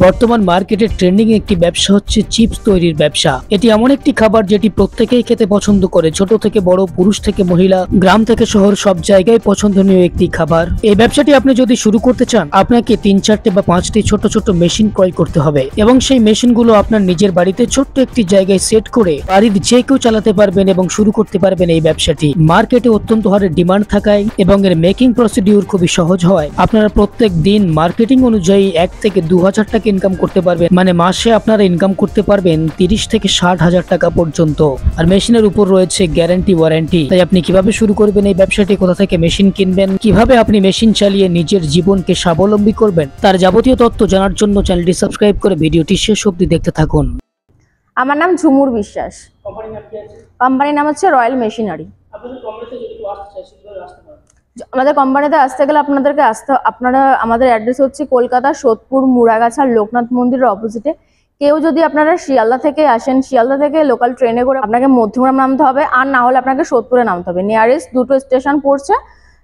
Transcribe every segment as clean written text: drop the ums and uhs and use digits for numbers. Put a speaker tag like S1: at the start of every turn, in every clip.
S1: বর্তমান মার্কেটে ট্রেন্ডিং একটি ব্যবসা হচ্ছে চিপস তৈরির ব্যবসা। এটি এমন একটি খাবার যেটি প্রত্যেকেই খেতে পছন্দ করে, ছোট থেকে বড়, পুরুষ থেকে মহিলা, গ্রাম থেকে শহর, সব জায়গায় পছন্দনীয় একটি খাবার। এই ব্যবসাটি আপনি যদি শুরু করতে চান, আপনাকে 3-4টে বা 5টি ছোট ছোট মেশিন ক্রয় করতে হবে এবং সেই মেশিনগুলো আপনার নিজের বাড়িতে ছোট্ট একটি জায়গায় সেট করে বাড়ির যে কেউ চালাতে পারবেন এবং শুরু করতে পারবেন এই ব্যবসাটি। মার্কেটে অত্যন্ত হারে ডিমান্ড থাকায় এবং এর মেকিং প্রসিডিউর খুবই সহজ হয় আপনারা প্রত্যেক দিন মার্কেটিং অনুযায়ী 1 থেকে 2000 টাকা ইনকাম করতে পারবেন। মানে মাসে আপনারা ইনকাম করতে পারবেন 30 থেকে 60,000 টাকা পর্যন্ত। আর মেশিনের উপর রয়েছে গ্যারান্টি ওয়ারেন্টি। তাই আপনি কিভাবে শুরু করবেন এই ব্যবসাটি, কোথা থেকে মেশিন কিনবেন, কিভাবে আপনি মেশিন চালিয়ে নিজের জীবনকে স্বাবলম্বী করবেন, তার যাবতীয় তথ্য জানার জন্য চ্যানেলটি সাবস্ক্রাইব করে ভিডিওটি শেষ অবধি দেখতে থাকুন।
S2: আমার নাম ঝুমুর বিশ্বাস। কোম্পানির নাম হচ্ছে রয়্যাল মেশিনারি। আমাদের কোম্পানিতে আসতে গেলে আপনারা আমাদের অ্যাড্রেস হচ্ছে কলকাতা সোদপুর মুড়াগাছা লোকনাথ মন্দিরের অপোজিটে। কেউ যদি আপনারা শিয়ালদা থেকে আসেন, শিয়ালদা থেকে লোকাল ট্রেনে করে আপনাকে মধ্যমগ্রাম নামতে হবে, আর না হলে আপনাকে সোদপুরে নামতে হবে। নিয়ারেস্ট দুটো স্টেশন পড়ছে,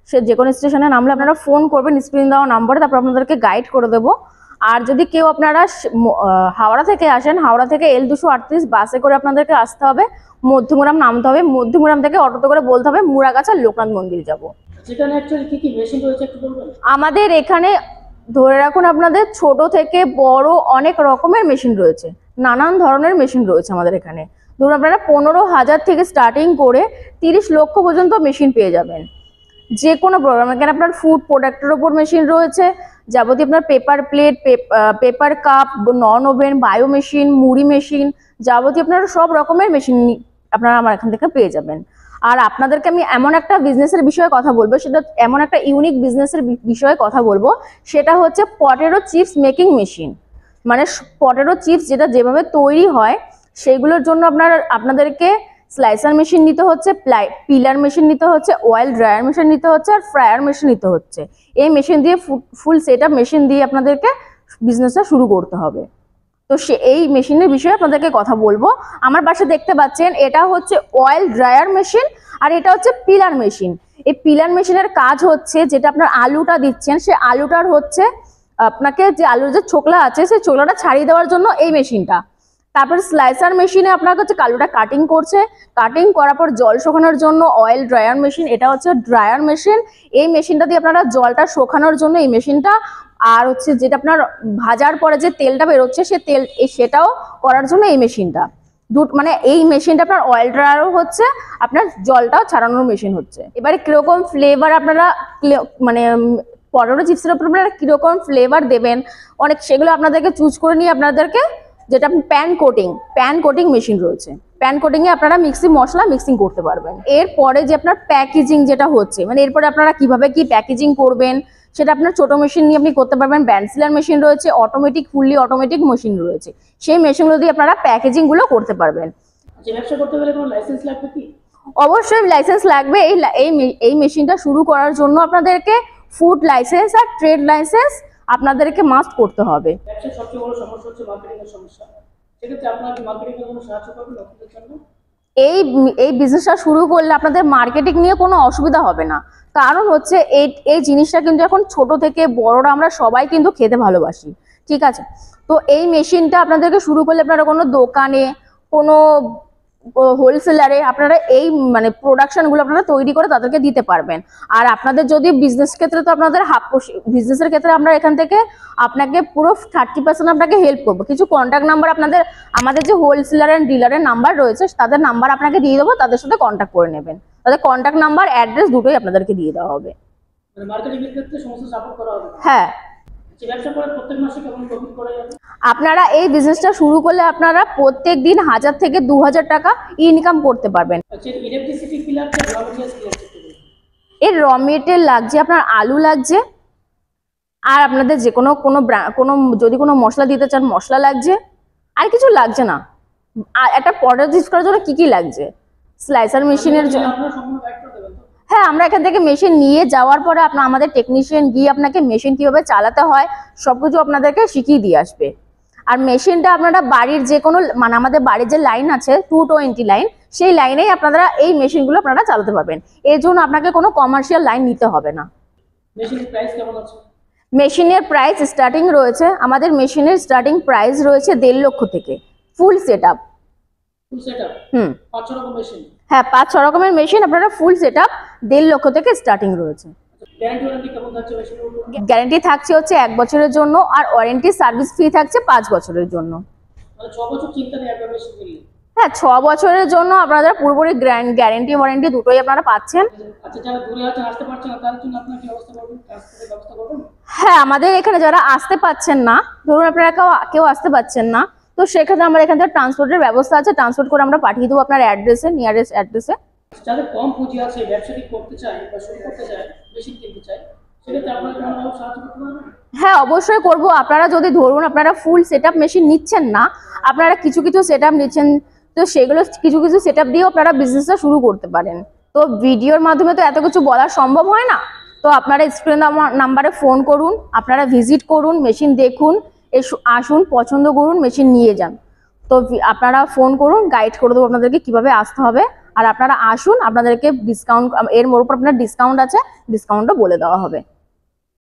S2: সে যে কোনো স্টেশনে নামলে আপনারা ফোন করবেন স্ক্রিন দেওয়া নাম্বারে, তারপর আপনাদেরকে গাইড করে দেবো। আর যদি কেউ আপনারা হাওড়া থেকে আসেন, হাওড়া থেকে L238 বাসে করে আপনাদেরকে আসতে হবে, মধ্যমগ্রাম নামতে হবে, মধ্যমগ্রাম থেকে অটোতে করে বলতে হবে মুড়াগাছা লোকনাথ মন্দির যাব। আমাদের এখানে ধরে রাখুন আপনাদের ছোট থেকে বড় অনেক রকমের মেশিন রয়েছে, নানান ধরনের মেশিন রয়েছে আমাদের এখানে। ধরুন আপনারা 15,000 থেকে স্টার্টিং করে 30 লক্ষ পর্যন্ত মেশিন পেয়ে যাবেন যে কোনো প্রোগ্রাম। এখানে আপনার ফুড প্রোডাক্টের ওপর মেশিন রয়েছে, যাবতীয় আপনার paper plate, paper cup, non woven, bio machine, মুড়ি মেশিন, যাবতীয় আপনারা সব রকমের মেশিন আপনারা আমার এখান থেকে পেয়ে যাবেন। আর আপনাদেরকে আমি এমন একটা বিজনেসের বিষয়ে কথা বলবো, সেটা এমন একটা ইউনিক বিজনেসের বিষয়ে কথা বলবো, সেটা হচ্ছে পটেটো চিপস মেকিং মেশিন। মানে পটেটো চিপস যেভাবে তৈরি হয় সেইগুলোর জন্য আপনাদেরকে স্লাইসার মেশিন নিতে হচ্ছে, পিলার মেশিন নিতে হচ্ছে, অয়েল ড্রায়ার মেশিন নিতে হচ্ছে, আর ফ্রায়ার মেশিন নিতে হচ্ছে। এই মেশিন দিয়ে ফুল সেট আপ মেশিন দিয়ে আপনাদেরকে বিজনেসটা শুরু করতে হবে। তো এই মেশিনের বিষয়ে আপনাদেরকে কথা বলবো। আমার পাশে দেখতে পাচ্ছেন এটা হচ্ছে অয়েল ড্রায়ার মেশিন, আর এটা হচ্ছে পিলার মেশিন। এই পিলার মেশিনের কাজ হচ্ছে, যেটা আপনার আলুটা দিচ্ছেন, সে আলুটার হচ্ছে আপনাকে যে আলুর যে ছোকলা আছে সেই ছোকলাটা ছাড়িয়ে দেওয়ার জন্য এই মেশিনটা। তারপর স্লাইসার মেশিনে আপনার হচ্ছে আলুটা কাটিং করছে, কাটিং করার পর জল শুকানোর জন্য অয়েল ড্রায়ার মেশিন, এটা হচ্ছে ড্রায়ার মেশিন। এই মেশিনটা দিয়ে আপনারা জলটা শুকানোর জন্য এই মেশিনটা, আর হচ্ছে যেটা আপনার ভাজার পরে যে তেলটা বেরোচ্ছে সেটাও করার জন্য এই মেশিনটা। মানে এই মেশিনটা আপনার অয়েল ড্রায়ারও হচ্ছে, আপনার জলটাও ছাড়ানোর মেশিন হচ্ছে। এবারে কিরকম ফ্লেভার আপনারা মানে পটেটো চিপসের উপর আপনারা কিরকম ফ্লেভার দেবেন সেগুলো আপনাদেরকে চুজ করে নিয়ে আপনাদেরকে, যেটা প্যান কোটিং মেশিন রয়েছে, প্যান কোটিং এ আপনারা মশলা মিক্সিং করতে পারবেন। এরপরে যে আপনার প্যাকেজিং যেটা হচ্ছে, মানে এরপরে আপনারা কিভাবে কি প্যাকেজিং করবেন সেটা আপনার ছোট মেশিন নিয়ে আপনি করতে পারবেন। ব্যান্সিলার মেশিন রয়েছে, ফুললি অটোমেটিক মেশিন রয়েছে, সেই মেশিনগুলো দিয়ে আপনারা প্যাকেজিং গুলো করতে পারবেন।
S1: ব্যবসা করতে গেলে কোনো লাইসেন্স লাগবে কি?
S2: অবশ্যই লাইসেন্স লাগবে। এই মেশিনটা শুরু করার জন্য আপনাদেরকে ফুড লাইসেন্স আর ট্রেড লাইসেন্স আপনাদেরকে মাস্ট করতে হবে।
S1: ব্যবসার সবচেয়ে বড় সমস্যা হচ্ছে মার্কেটিং এর সমস্যা। সেক্ষেত্রে আপনারা কি মার্কেটিং এর কোনো সাহায্য করবেন আপনাদের জন্য?
S2: এই বিজনেসটা শুরু করলে আপনাদের মার্কেটিং নিয়ে কোনো অসুবিধা হবে না। কারণ হচ্ছে এই জিনিসটা কিন্তু এখন ছোট থেকে বড়রা আমরা সবাই কিন্তু খেতে ভালোবাসি, ঠিক আছে? তো এই মেশিনটা আপনাদেরকে শুরু করলে আপনারা কোনো দোকানে, কোনো হোলসেলারে আপনারা এই মানে প্রোডাকশনগুলো আপনারা তৈরি করে তাদেরকে দিতে পারবেন। আর আপনাদের যদি বিজনেস ক্ষেত্রে, তো আপনাদের বিজনেসের ক্ষেত্রে আমরা এখান থেকে আপনাকে পুরো 30% আপনাকে হেল্প করবো। কিছু কন্ট্যাক্ট নাম্বার আমাদের যে হোলসেলার অ্যান্ড ডিলারের নাম্বার রয়েছে তাদের নাম্বার আপনাকে দিয়ে দেবো, তাদের সাথে কন্ট্যাক্ট করে নেবেন। তাদের কন্ট্যাক্ট নাম্বার, অ্যাড্রেস দুটোই আপনাদেরকে দিয়ে দেওয়া হবে।
S1: মার্কেটিং এর ক্ষেত্রে সমস্ত সাপোর্ট করা হবে?
S2: হ্যাঁ।
S1: ব্যবসা করে প্রত্যেক মাসে কেমন প্রফিট করা যাবে?
S2: আপনারা এই বিজনেসটা শুরু করলে আপনারা প্রত্যেক দিন 1000 থেকে 2000 টাকা ইনকাম করতে পারবেন।
S1: ইলেকট্রিসিটি পিলার র মেটেরিয়ালস কি লাগছে?
S2: এর র মেটেরিয়াল লাগছে আপনার আলু লাগছে, আর আপনাদের যে কোনো যদি কোনো মশলা দিতে চান মশলা লাগছে, আর কিছু লাগছে না। আর একটা পটেটো চিপস করার জন্য কি লাগছে? স্লাইসার মেশিনের জন্য। হ্যাঁ, আমরা এখান থেকে মেশিন নিয়ে যাওয়ার পরে আমাদের টেকনিশিয়ান গিয়ে আপনাকে মেশিন কিভাবে চালাতে হয় সবকিছু আপনাদেরকে শিখিয়ে দিয়ে আসবে। আর মেশিনটা আপনারা বাড়ির যে কোনো, মানে আমাদের বাড়ির যে লাইন আছে 220 লাইন, সেই লাইনেই আপনারা এই মেশিনগুলো আপনারা চালাতে পারবেন। এর জন্য আপনাকে কোনো কমার্শিয়াল লাইন নিতে হবে না।
S1: মেশিনের প্রাইস কেমন আছে?
S2: মেশিনের প্রাইস স্টার্টিং রয়েছে, আমাদের মেশিনের স্টার্টিং প্রাইস রয়েছে 1.5 লক্ষ থেকে full set up.
S1: Full setup
S2: হুম
S1: 5 রকম মেশিন।
S2: হ্যাঁ 5-6 রকমের মেশিন আপনারা ফুল সেট আপ 1.5 লক্ষ থেকে স্টার্টিং রয়েছে।
S1: গ্যারান্টি ওয়ারেন্টি কেমন থাকছে মেশিনের উপর?
S2: গ্যারান্টি থাকছে হচ্ছে 1 বছরের জন্য, আর ওয়ারেন্টি সার্ভিস ফ্রি থাকছে 5 বছরের জন্য।
S1: মানে 6 বছর চিন্তা নেই একবার মেশিন কিনলে।
S2: হ্যাঁ 6 বছরের জন্য আপনারা পুরোপুরি গ্যারান্টি ওয়ারেন্টি দুটোই আপনারা পাচ্ছেন।
S1: আচ্ছা, যারা দূরে আছেন আসতে পারছেন না তাদের জন্য আপনারা কি ব্যবস্থা করবেন? ট্রান্সপোর্টের ব্যবস্থা করবেন?
S2: হ্যাঁ আমাদের এখানে যারা আসতে পাচ্ছেন না, ধরুন আপনারা কেউ আসতে পাচ্ছেন না, তো সেক্ষেত্রে আমার এখান থেকে ট্রান্সপোর্টের ব্যবস্থা আছে, ট্রান্সপোর্ট করে আমরা পাঠিয়ে দেবো আপনার অ্যাড্রেসে, নিয়ারেস্ট অ্যাড্রেসে।
S1: যাদের কম পুঁজি আছে, ব্যবসাটি করতে চায় বা শুরু করতে চায়, মেশিন কিনতে চায়, সেক্ষেত্রে আপনারা কোনোভাবে সাহায্য করতে পারবেন?
S2: হ্যাঁ অবশ্যই করব। আপনারা যদি ধরুন আপনারা ফুল সেটআপ মেশিন নিচ্ছেন না, আপনারা কিছু কিছু সেটআপ নিচ্ছেন, তো সেগুলো কিছু কিছু সেটআপ দিয়েও আপনারা বিজনেসটা শুরু করতে পারেন। তো ভিডিওর মাধ্যমে তো এত কিছু বলা সম্ভব হয় না, তো আপনারা স্ক্রিন নাম্বারে ফোন করুন, আপনারা ভিজিট করুন, মেশিন দেখুন, আসুন, পছন্দ করুন, মেশিন নিয়ে যান। তো আপনারা ফোন করুন, গাইড করে দেবো আপনাদেরকে কিভাবে আসতে হবে। আর আপনারা আসুন, আপনাদেরকে ডিসকাউন্ট, এর উপর আপনার ডিসকাউন্ট আছে, ডিসকাউন্টও বলে দেওয়া হবে।